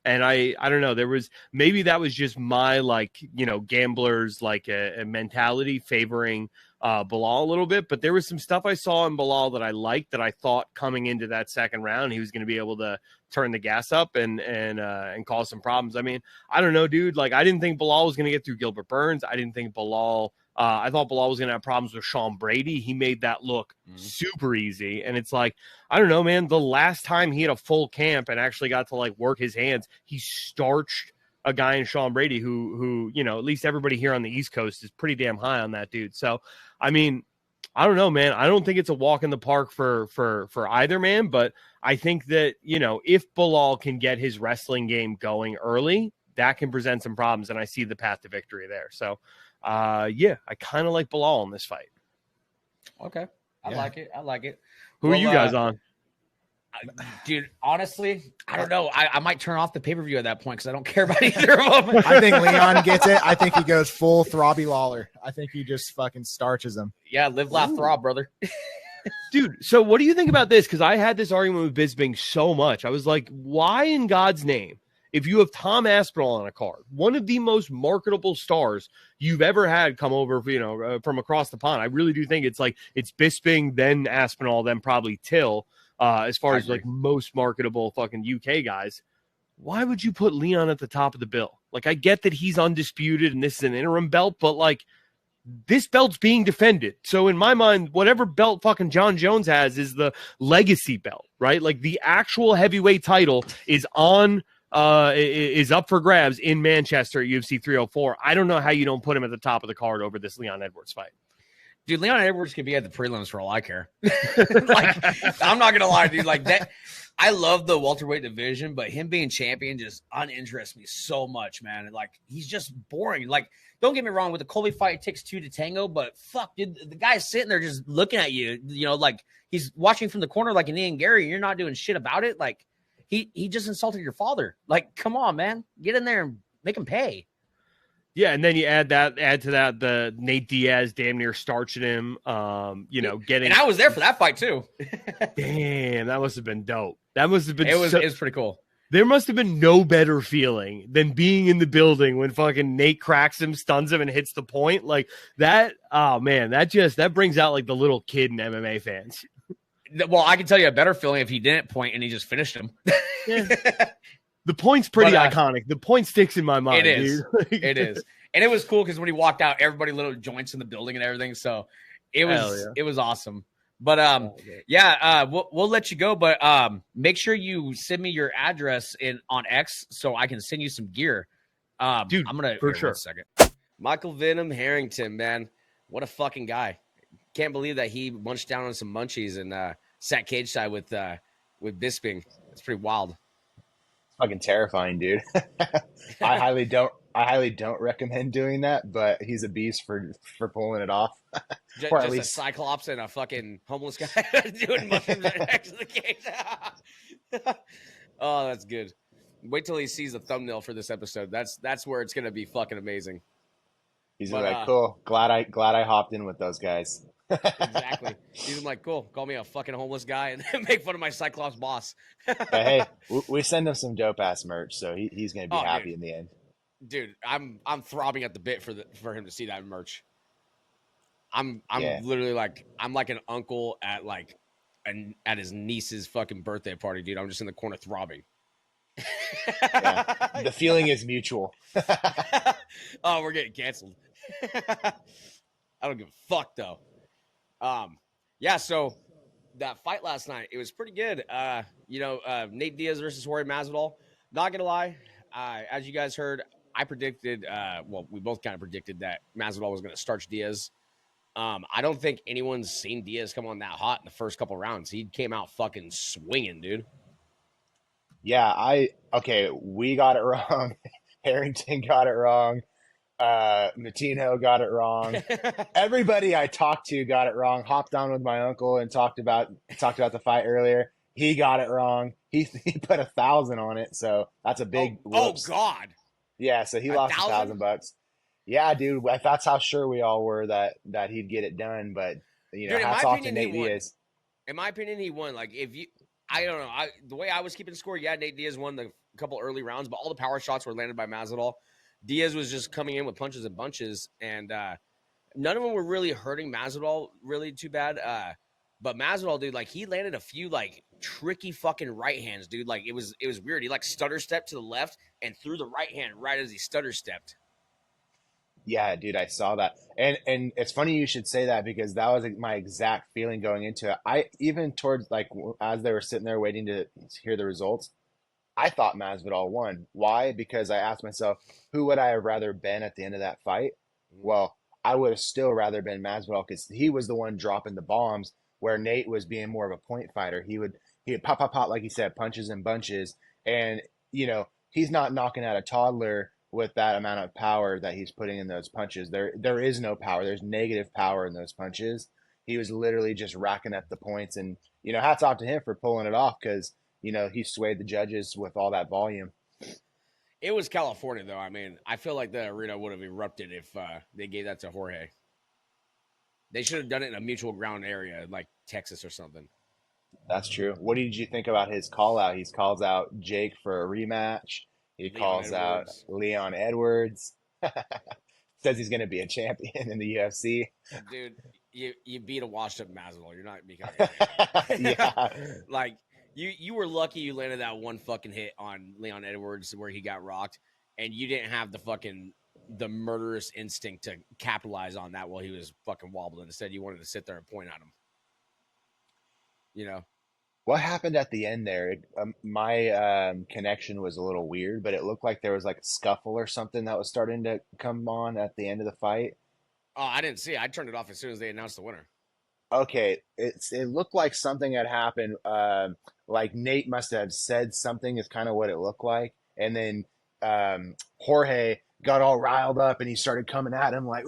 And I don't know, maybe that was just my, like, you know, gamblers, like a mentality favoring Bilal a little bit, but there was some stuff I saw in Bilal that I liked, that I thought coming into that second round, he was going to be able to turn the gas up and cause some problems. I mean, I don't know, dude. Like, I didn't think Bilal was going to get through Gilbert Burns. I didn't think I thought Bilal was going to have problems with Sean Brady. He made that look super easy. And it's like, I don't know, man, the last time he had a full camp and actually got to like work his hands, he starched a guy in Sean Brady who, you know, at least everybody here on the East Coast is pretty damn high on that dude. So, I mean, I don't know, man. I don't think it's a walk in the park for either man, but I think that, you know, if Bilal can get his wrestling game going early, that can present some problems, and I see the path to victory there. So, yeah, I kind of like Bilal in this fight. Okay. I like it. Who are you guys on? Dude, honestly, I don't know. I might turn off the pay-per-view at that point because I don't care about either of them. I think Leon gets it. I think he goes full Throbby Lawler. I think he just fucking starches him. Yeah, live, laugh, throb, brother. Dude, so what do you think about this? Because I had this argument with Bisping so much. I was like, why in God's name, if you have Tom Aspinall on a card, one of the most marketable stars you've ever had come over, you know, from across the pond, I really do think it's Bisping, then Aspinall, then probably Till, as far as like most marketable fucking UK guys. Why would you put Leon at the top of the bill? Like, I get that he's undisputed and this is an interim belt, but like, this belt's being defended. So in my mind, whatever belt fucking John Jones has is the legacy belt, right? Like, the actual heavyweight title is is up for grabs in Manchester at UFC 304. I don't know how you don't put him at the top of the card over this Leon Edwards fight. Dude, Leon Edwards could be at the prelims for all I care. Like, I'm not gonna lie, dude. Like that, I love the welterweight division, but him being champion just uninterests me so much, man. Like, he's just boring. Like, don't get me wrong, with the Colby fight, it takes two to tango, but fuck, dude, the guy's sitting there just looking at you. You know, like he's watching from the corner like an Ian Gary. You're not doing shit about it. Like, he just insulted your father. Like, come on, man, get in there and make him pay. Yeah, and then you add to that the Nate Diaz damn near starching him, you know, getting. And I was there for that fight too. Damn, that must have been dope. That must have been. It was pretty cool. There must have been no better feeling than being in the building when fucking Nate cracks him, stuns him, and hits the point like that. Oh man, that brings out like the little kid in MMA fans. Well, I can tell you a better feeling if he didn't point and he just finished him. Yeah. The point's pretty iconic. The point sticks in my mind. It is. Dude. It is. And it was cool because when he walked out, everybody lit joints in the building and everything. So it was awesome. But we'll let you go. But make sure you send me your address on X so I can send you some gear. Dude, I'm gonna for sure. 1 second. Michael Venom Harrington, man, what a fucking guy! Can't believe that he munched down on some munchies and sat cage side with Bisping. It's pretty wild. Fucking terrifying, dude. I highly don't I highly don't recommend doing that, but he's a beast for pulling it off. Or at Just a least, cyclops and a fucking homeless guy doing mushrooms right next to the cage. Oh, that's good. Wait till he sees the thumbnail for this episode. That's where it's gonna be fucking amazing. he's But like, cool. Glad I hopped in with those guys. exactly. He's like, cool. Call me a fucking homeless guy and make fun of my cyclops boss. But hey, we send him some dope ass merch, so he's gonna be Oh, happy dude. in the end. Dude, I'm throbbing at the bit for him to see that merch. I'm Yeah. literally like I'm like an uncle at like at his niece's fucking birthday party, dude. I'm just in the corner throbbing. Yeah. The feeling is mutual. Oh, we're getting canceled. I don't give a fuck though. Yeah, so that fight last night, it was pretty good. Nate Diaz versus Jorge Masvidal. Not gonna lie, as you guys heard, I predicted. We both kind of predicted that Masvidal was gonna starch Diaz. I don't think anyone's seen Diaz come on that hot in the first couple rounds. He came out fucking swinging, dude. Yeah, we got it wrong. Harrington got it wrong. Moutinho got it wrong. Everybody I talked to got it wrong. Hopped on with my uncle and talked about the fight earlier. He got it wrong. He put 1,000 on it, so that's a big. Oh God! Yeah, so he lost $1,000. Yeah, dude, that's how sure we all were that he'd get it done. But Dude, hats off to Nate Diaz. In my opinion, he won. Like I don't know. The way I was keeping score, yeah, Nate Diaz won the couple early rounds, but all the power shots were landed by Masvidal. Diaz was just coming in with punches and bunches, and none of them were really hurting Masvidal really too bad. But Masvidal, dude, like he landed a few like tricky fucking right hands, dude. Like it was weird. He like stutter stepped to the left and threw the right hand right as he stutter stepped. Yeah, dude, I saw that. And it's funny you should say that because that was my exact feeling going into it. I even towards like as they were sitting there waiting to hear the results, I thought Masvidal won. Why? Because I asked myself, who would I have rather been at the end of that fight? Well, I would have still rather been Masvidal because he was the one dropping the bombs where Nate was being more of a point fighter. He would pop, pop, pop, like he said, punches and bunches. And, he's not knocking out a toddler with that amount of power that he's putting in those punches. There is no power. There's negative power in those punches. He was literally just racking up the points. And, hats off to him for pulling it off because, he swayed the judges with all that volume. It was California, though. I mean, I feel like the arena would have erupted if they gave that to Jorge. They should have done it in a mutual ground area like Texas or something. That's true. What did you think about his call out? He calls out Jake for a rematch. He calls out Leon Edwards. Says he's going to be a champion in the UFC. Dude, you beat a washed up Masvidal. You're not becoming Yeah. Like, you were lucky you landed that one fucking hit on Leon Edwards where he got rocked, and you didn't have the murderous instinct to capitalize on that while he was fucking wobbling. Instead, you wanted to sit there and point at him. What happened at the end there? My connection was a little weird, but it looked like there was like a scuffle or something that was starting to come on at the end of the fight. Oh, I didn't see it. I turned it off as soon as they announced the winner. Okay, it looked like something had happened. Like Nate must have said something is kind of what it looked like, and then Jorge got all riled up and he started coming at him like,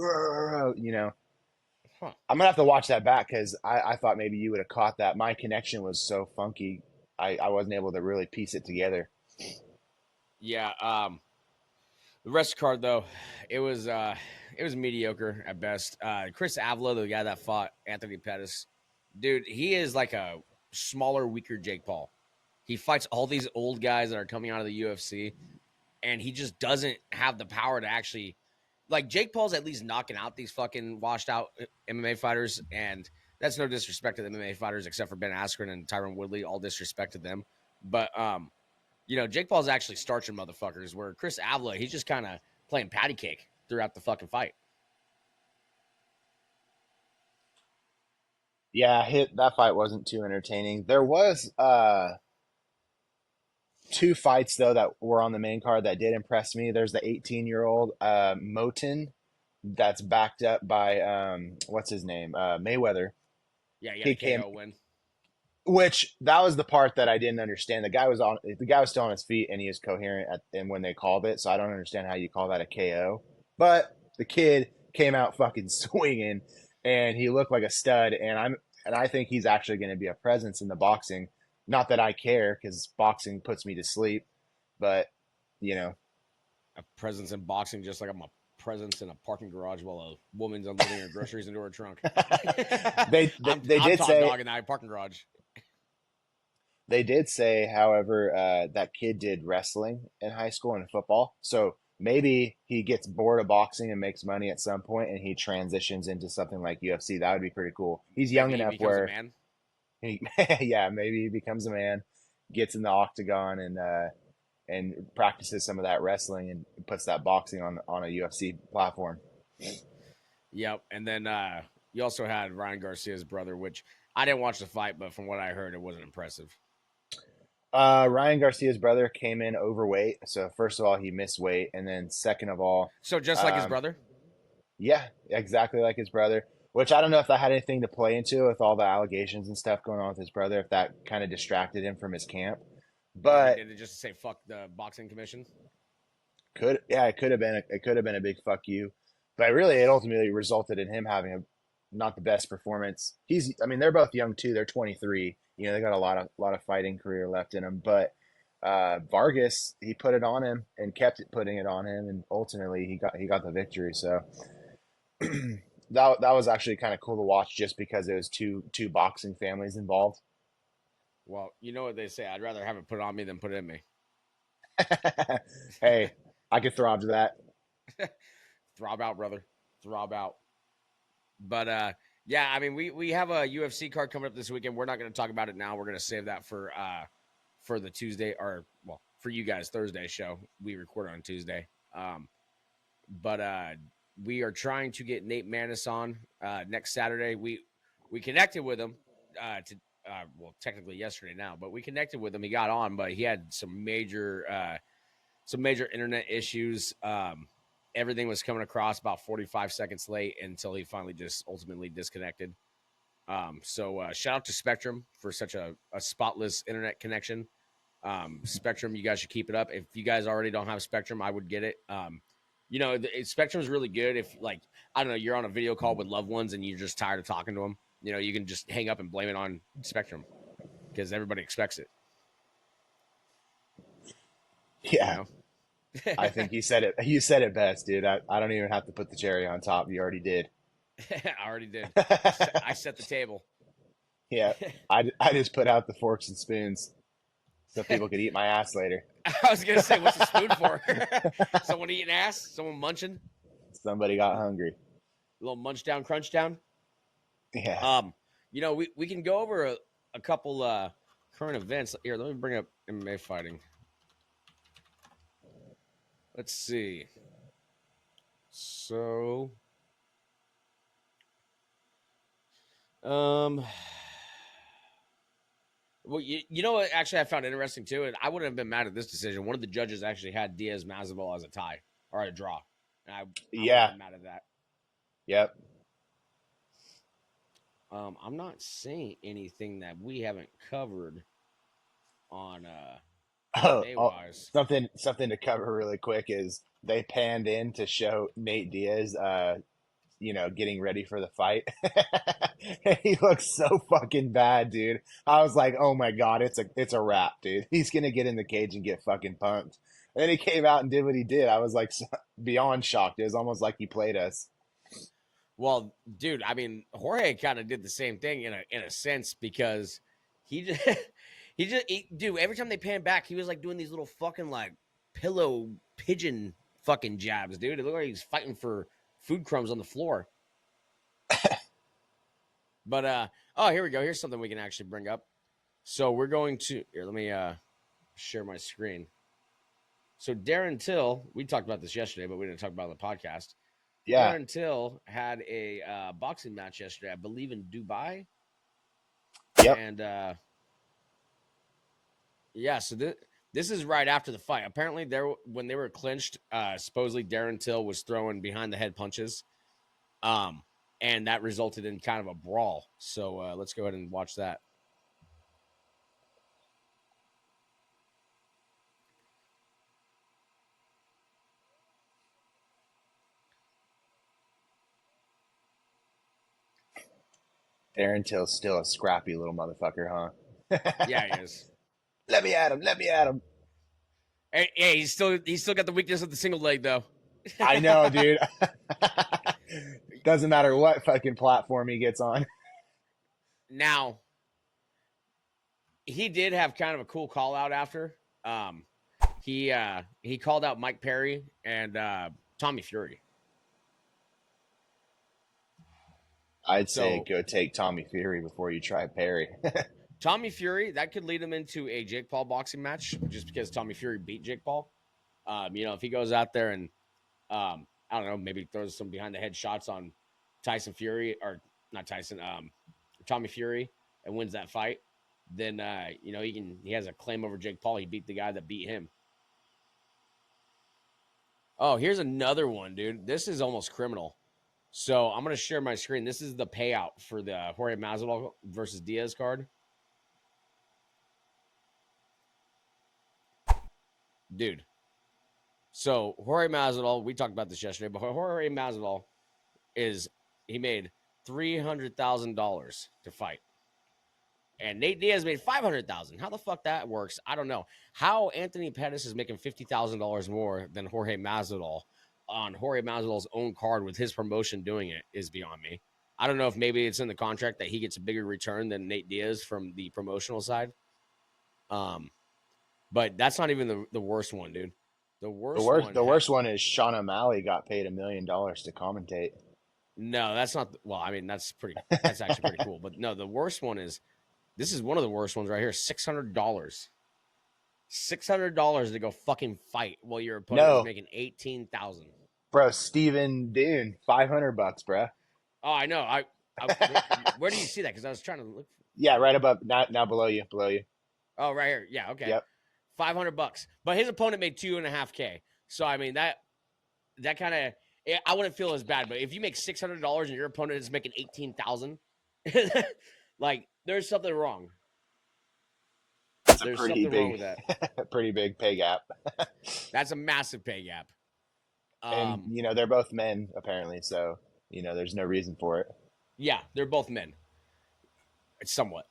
Huh. I'm gonna have to watch that back because I thought maybe you would have caught that. My connection was so funky, I wasn't able to really piece it together. Yeah. The rest of the card though, it was mediocre at best. Chris Avila, the guy that fought Anthony Pettis, dude, he is like a smaller, weaker Jake Paul. He fights all these old guys that are coming out of the UFC, and he just doesn't have the power to actually. Like, Jake Paul's at least knocking out these fucking washed out MMA fighters, and that's no disrespect to the MMA fighters except for Ben Askren and Tyron Woodley. All disrespect to them. But, Jake Paul's actually starching motherfuckers, where Chris Avila, he's just kind of playing patty cake throughout the fucking fight. Yeah, that fight wasn't too entertaining. There was two fights though that were on the main card that did impress me. There's the 18-year-old Moten that's backed up by what's his name, Mayweather. Yeah, he got a KO win. Which that was the part that I didn't understand. The guy was still on his feet and he was coherent and when they called it. So I don't understand how you call that a KO. But the kid came out fucking swinging and he looked like a stud. And I think he's actually going to be a presence in the boxing. Not that I care because boxing puts me to sleep, but you know, a presence in boxing, just like I'm a presence in a parking garage while a woman's unloading her groceries into her trunk. they I'm did top say dog in that parking garage. they did say, however, that kid did wrestling in high school and football. So maybe he gets bored of boxing and makes money at some point and he transitions into something like UFC. That would be pretty cool. He's young Maybe he enough becomes where a man. yeah, maybe he becomes a man, gets in the octagon and practices some of that wrestling and puts that boxing on a UFC platform. Yep. And then you also had Ryan Garcia's brother, which I didn't watch the fight, but from what I heard, it wasn't impressive. Ryan Garcia's brother came in overweight. So first of all, he missed weight, and then second of all, So just like his brother? yeah, exactly like his brother. Which I don't know if that had anything to play into with all the allegations and stuff going on with his brother, if that kind of distracted him from his camp. But Did it just say fuck the boxing commission? it could have been a big fuck you. But really, it ultimately resulted in him having not the best performance. They're both young too. They're 23. You know, they got a lot of fighting career left in them. But Vargas, he put it on him and kept putting it on him, and ultimately he got the victory. So that was actually kind of cool to watch, just because it was two boxing families involved. Well, you know what they say. I'd rather have it put on me than put it in me. Hey, I could throb to that. Throb out, brother. Throb out. But yeah, I mean, we have a UFC card coming up this weekend. We're not going to talk about it now. We're going to save that for the Tuesday, or well, for you guys, Thursday show. We record on Tuesday. But we are trying to get Nate Manis on next Saturday. We connected with him technically yesterday now, but we connected with him. He got on, but he had some major internet issues. Everything was coming across about 45 seconds late until he finally just ultimately disconnected. So shout out to Spectrum for such a spotless internet connection. Spectrum, you guys should keep it up. If you guys already don't have Spectrum, I would get it. Spectrum is really good if, like, I don't know, you're on a video call with loved ones and you're just tired of talking to them. You know, you can just hang up and blame it on Spectrum because everybody expects it. Yeah. You know? I think you said it. You said it best, dude. I don't even have to put the cherry on top. You already did. I already did. I set the table. Yeah, I just put out the forks and spoons so people could eat my ass later. I was gonna say, what's the spoon for? Someone eating ass? Someone munching? Somebody got hungry. A little munch down, crunch down. Yeah. We can go over a couple current events here. Let me bring up MMA fighting. Let's see. So, well, you know what? Actually, I found interesting too, and I wouldn't have been mad at this decision. One of the judges actually had Diaz Masvidal as a tie or a draw, and I wouldn't have been mad at that. Yep. I'm not seeing anything that we haven't covered on something to cover really quick is they panned in to show Nate Diaz getting ready for the fight. He looks so fucking bad, dude. I was like, oh my god, it's a wrap, dude. He's gonna get in the cage and get fucking punked. And then he came out and did what he did. I was like beyond shocked. It was almost like he played us. Well, dude, I mean, Jorge kind of did the same thing in a sense, because dude, every time they pan back, he was like doing these little fucking like pillow pigeon fucking jabs, dude. It looked like he's fighting for food crumbs on the floor. But here we go. Here's something we can actually bring up. So we're going to let me share my screen. So Darren Till, we talked about this yesterday, but we didn't talk about it on the podcast. Yeah. Darren Till had a boxing match yesterday, I believe in Dubai. Yep. And so this is right after the fight. Apparently, when they were clinched, supposedly Darren Till was throwing behind the head punches, and that resulted in kind of a brawl. So let's go ahead and watch that. Harrington's still a scrappy little motherfucker, huh? Yeah, he is. Let me at him. Let me at him. Hey, he's still got the weakness of the single leg though. I know, dude. Doesn't matter what fucking platform he gets on. Now, he did have kind of a cool call out after. He called out Mike Perry and Tommy Fury. I'd say go take Tommy Fury before you try Perry. Tommy Fury, that could lead him into a Jake Paul boxing match just because Tommy Fury beat Jake Paul. If he goes out there and, I don't know, maybe throws some behind the head shots on Tyson Fury, or not Tyson, Tommy Fury, and wins that fight, then, he has a claim over Jake Paul. He beat the guy that beat him. Oh, here's another one, dude. This is almost criminal. So I'm going to share my screen. This is the payout for the Jorge Masvidal versus Diaz card. Dude. So Jorge Masvidal, we talked about this yesterday, but Jorge Masvidal he made $300,000 to fight. And Nate Diaz made $500,000. How the fuck that works, I don't know. How Anthony Pettis is making $50,000 more than Jorge Masvidal on Jorge Masvidal's own card with his promotion doing it is beyond me. I don't know if maybe it's in the contract that he gets a bigger return than Nate Diaz from the promotional side. But that's not even the worst one, dude. The worst one is Sean O'Malley got paid $1 million to commentate. No, that's not. Well, I mean, that's actually pretty cool. But no, the worst one is, this is one of the worst ones right here. $600. $600 to go fucking fight while your opponent is making $18,000. Bro, Steven Dune, $500, bro. Oh, I know. Where do you see that? Because I was trying to look. Yeah, right above, now below you. Oh, right here. Yeah, okay. Yep. $500. But his opponent made $2.5K. So I mean that kind of, I wouldn't feel as bad. But if you make $600 and your opponent is making $18,000, like there's something wrong. There's something wrong with that. Pretty big pay gap. That's a massive pay gap. And they're both men apparently, so there's no reason for it. Yeah, they're both men. It's somewhat,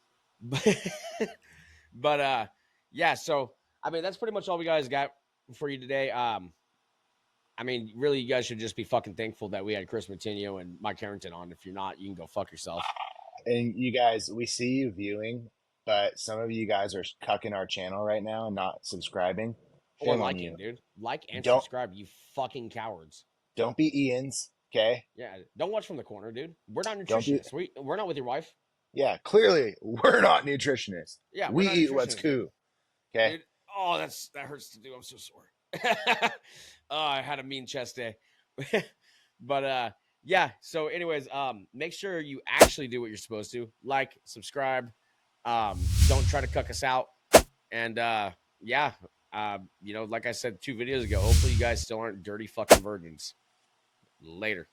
but yeah. So I mean, that's pretty much all we guys got for you today. I mean, really, you guys should just be fucking thankful that we had Kris Moutinho and Mike Harrington on. If you're not, you can go fuck yourself. And you guys, we see you viewing, but some of you guys are cucking our channel right now and not subscribing. Or liking, dude. Like and subscribe, you fucking cowards. Don't be Ian's, okay? Yeah, don't watch from the corner, dude. We're not nutritionists. We're not with your wife. Yeah, clearly, we're not nutritionists. Yeah, we eat what's cool, okay? Dude, oh, that hurts to do. I'm so sore. Oh, I had a mean chest day. But yeah, so anyways, make sure you actually do what you're supposed to. Like, subscribe. Don't try to cuck us out. And yeah, like I said 2 videos ago, hopefully you guys still aren't dirty fucking virgins. Later.